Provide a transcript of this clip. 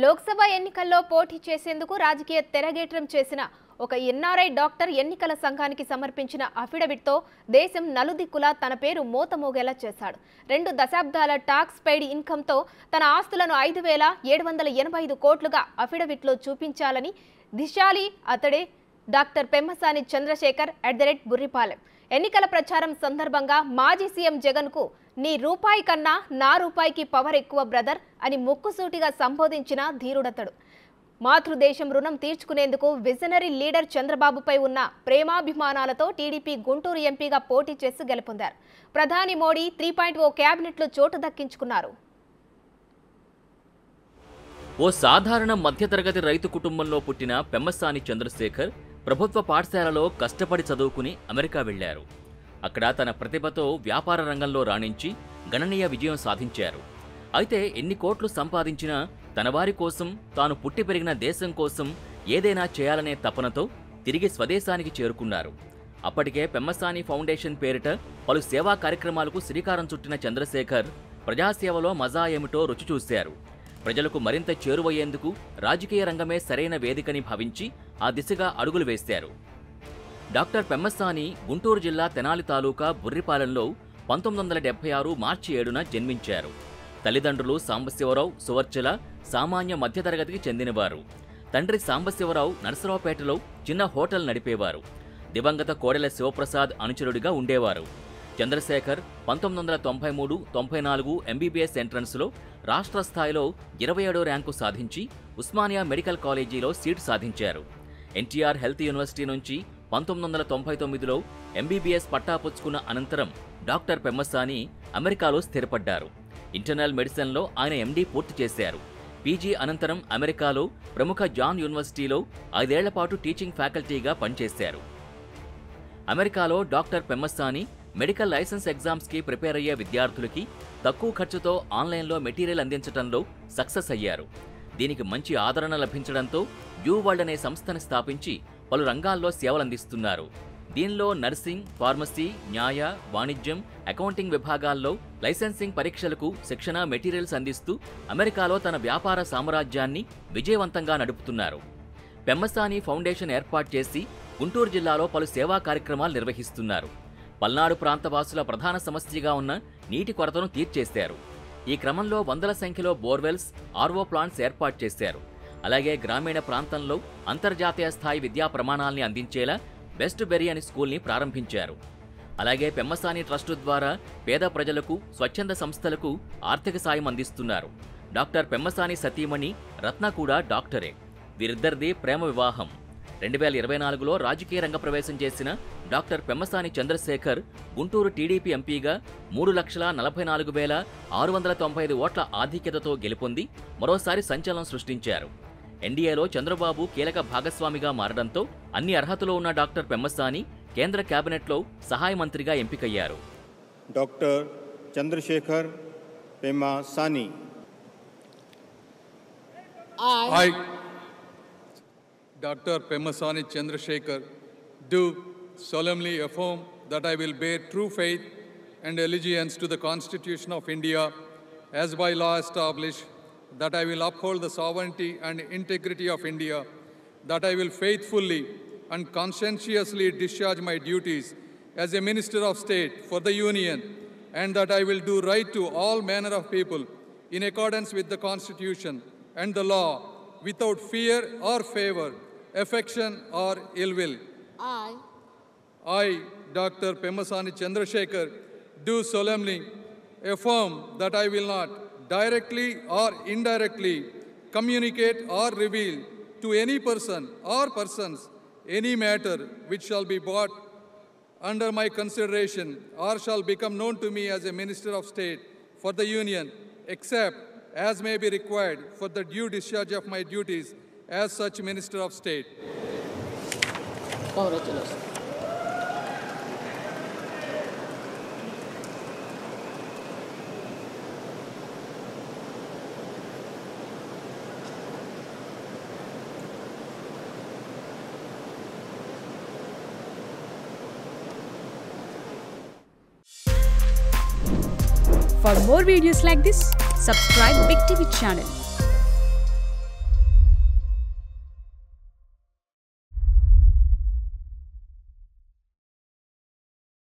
లోక్సభ ఎన్నికల్లో పోటీ చేసేందుకు రాజకీయ తెరగేట్రం చేసిన ఒక ఎన్ఆర్ఐ డాక్టర్ ఎన్నికల సంఘానికి సమర్పించిన అఫిడవిట్తో దేశం నలుదిక్కులా తన పేరు మోతమోగేలా చేశాడు. 2 దశాబ్దాల టాక్స్ పెయిడ్ ఇన్కమ్తో తన ఆస్తులను 5,785 కోట్లుగా అఫిడవిట్లో చూపించాలని దిశాలి అతడే డాక్టర్ పెమ్మసాని చంద్రశేఖర్ @బుర్రిపాలెం ఎన్నికల ప్రచారం సందర్భంగా మాజీ సీఎం జగన్కు నీ రూపాయి కన్నా నా రూపాయికి పవర్ ఎక్కువ బ్రదర్ అని ముక్కుసూటిగా సంబోధించిన ధీరుడతడు. మాతృదేశం రుణం తీర్చుకునేందుకు విజనరీ లీడర్ చంద్రబాబుపై ఉన్న ప్రేమాభిమానాలతో టీడీపీ గుంటూరు ఎంపీగా పోటీ చేసి గెలుపొందారు. ప్రధాని మోడీ 3.0 క్యాబినెట్లో చోటు దక్కించుకున్నారు. ఓ సాధారణ మధ్యతరగతి రైతు కుటుంబంలో పుట్టిన పెమ్మసాని చంద్రశేఖర్ ప్రభుత్వ పాఠశాలలో కష్టపడి చదువుకుని అమెరికా వెళ్లారు. అక్కడ తన ప్రతిభతో వ్యాపార రంగంలో రాణించి గణనీయ విజయం సాధించారు. అయితే ఎన్ని కోట్లు సంపాదించినా తన వారి కోసం, తాను పుట్టి పెరిగిన దేశం కోసం ఏదైనా చేయాలనే తపనతో తిరిగి స్వదేశానికి చేరుకున్నారు. అప్పటికే పెమ్మసాని ఫౌండేషన్ పేరిట పలు సేవా కార్యక్రమాలకు శ్రీకారం చుట్టిన చంద్రశేఖర్ ప్రజాసేవలో మజా ఏమిటో రుచి చూశారు. ప్రజలకు మరింత చేరువయ్యేందుకు రాజకీయ రంగమే సరైన వేదికని భావించి ఆ దిశగా అడుగులు వేశారు. డాక్టర్ పెమ్మసాని గుంటూరు జిల్లా తెనాలి తాలూకా బుర్రిపాలెంలో 1976 మార్చి 7న జన్మించారు. తల్లిదండ్రులు సాంబశివరావు, సువర్చల సామాన్య మధ్యతరగతికి చెందినవారు. తండ్రి సాంబశివరావు నరసరావుపేటలో చిన్న హోటల్ నడిపేవారు. దివంగత కోడెల శివప్రసాద్ అనుచరుడిగా ఉండేవారు. చంద్రశేఖర్ 1993-94 ఎంబీబీఎస్ ఎంట్రన్స్లో రాష్ట్ర స్థాయిలో 27వ ర్యాంకు సాధించి ఉస్మానియా మెడికల్ కాలేజీలో సీట్ సాధించారు. ఎన్టీఆర్ హెల్త్ యూనివర్సిటీ నుంచి 1999లో ఎంబీబీఎస్ పట్టా పుచ్చుకున్న అనంతరం డాక్టర్ పెమ్మసాని అమెరికాలో స్థిరపడ్డారు. ఇంటర్నల్ మెడిసిన్లో ఆయన ఎండీ పూర్తి చేశారు. పీజీ అనంతరం అమెరికాలో ప్రముఖ జాన్ యూనివర్సిటీలో 5 ఏళ్ల పాటు టీచింగ్ ఫ్యాకల్టీగా పనిచేశారు. అమెరికాలో డాక్టర్ పెమ్మసాని మెడికల్ లైసెన్స్ ఎగ్జామ్స్కి ప్రిపేర్ అయ్యే విద్యార్థులకి తక్కువ ఖర్చుతో ఆన్లైన్లో మెటీరియల్ అందించడంలో సక్సెస్ అయ్యారు. దీనికి మంచి ఆదరణ లభించడంతో యూ వరల్డ్ అనే సంస్థను స్థాపించి పలు రంగాల్లో సేవలందిస్తున్నారు. దీనిలో నర్సింగ్, ఫార్మసీ, న్యాయ, వాణిజ్యం, అకౌంటింగ్ విభాగాల్లో లైసెన్సింగ్ పరీక్షలకు శిక్షణ మెటీరియల్స్ అందిస్తూ అమెరికాలో తన వ్యాపార సామ్రాజ్యాన్ని విజయవంతంగా నడుపుతున్నారు. పెమ్మసాని ఫౌండేషన్ ఏర్పాటు చేసి గుంటూరు జిల్లాలో పలు సేవా కార్యక్రమాలు నిర్వహిస్తున్నారు. పల్నాడు ప్రాంతవాసుల ప్రధాన సమస్యగా ఉన్న నీటి కొరతను తీర్చేశారు. ఈ క్రమంలో వందల సంఖ్యలో బోర్వెల్స్, ఆర్ఓ ప్లాంట్స్ ఏర్పాటు చేశారు. అలాగే గ్రామీణ ప్రాంతంలో అంతర్జాతీయ స్థాయి విద్యా ప్రమాణాల్ని అందించేలా బెస్ట్ బెరీ అనే స్కూల్ని ప్రారంభించారు. అలాగే పెమ్మసాని ట్రస్టు ద్వారా పేద ప్రజలకు, స్వచ్ఛంద సంస్థలకు ఆర్థిక సాయం అందిస్తున్నారు. డాక్టర్ పెమ్మసాని సతీమణి రత్న కూడా డాక్టరే. వీరిద్దరిది ప్రేమ వివాహం. 2024లో రాజకీయ రంగ ప్రవేశం చేసిన డాక్టర్ పెమ్మసాని చంద్రశేఖర్ గుంటూరు టీడీపీ ఎంపీగా 3,44,695 ఓట్ల ఆధిక్యతతో గెలుపొంది మరోసారి సంచలనం సృష్టించారు. ఎన్డీఏలో చంద్రబాబు కీలక భాగస్వామిగా మారడంతో అన్ని అర్హతలు ఉన్న డాక్టర్ పెమ్మసాని కేంద్ర కేబినెట్లో సహాయ మంత్రిగా ఎంపికయ్యారు. Doctor Chandrasekhar Pemmasani. Dr. Pemmasani Chandrasekhar, do solemnly affirm that I will bear true faith and allegiance to the Constitution of India as by law established, that I will uphold the sovereignty and integrity of India, that I will faithfully and conscientiously discharge my duties as a Minister of State for the Union, and that I will do right to all manner of people in accordance with the Constitution and the law, without fear or favor, affection or ill will. I, Dr. Pemmasani Chandrasekhar, do solemnly affirm that I will not directly or indirectly communicate or reveal to any person or persons any matter which shall be brought under my consideration or shall become known to me as a Minister of State for the Union, except as may be required for the due discharge of my duties as such Minister of State. Congratulations. For more videos like this, subscribe Big TV channel.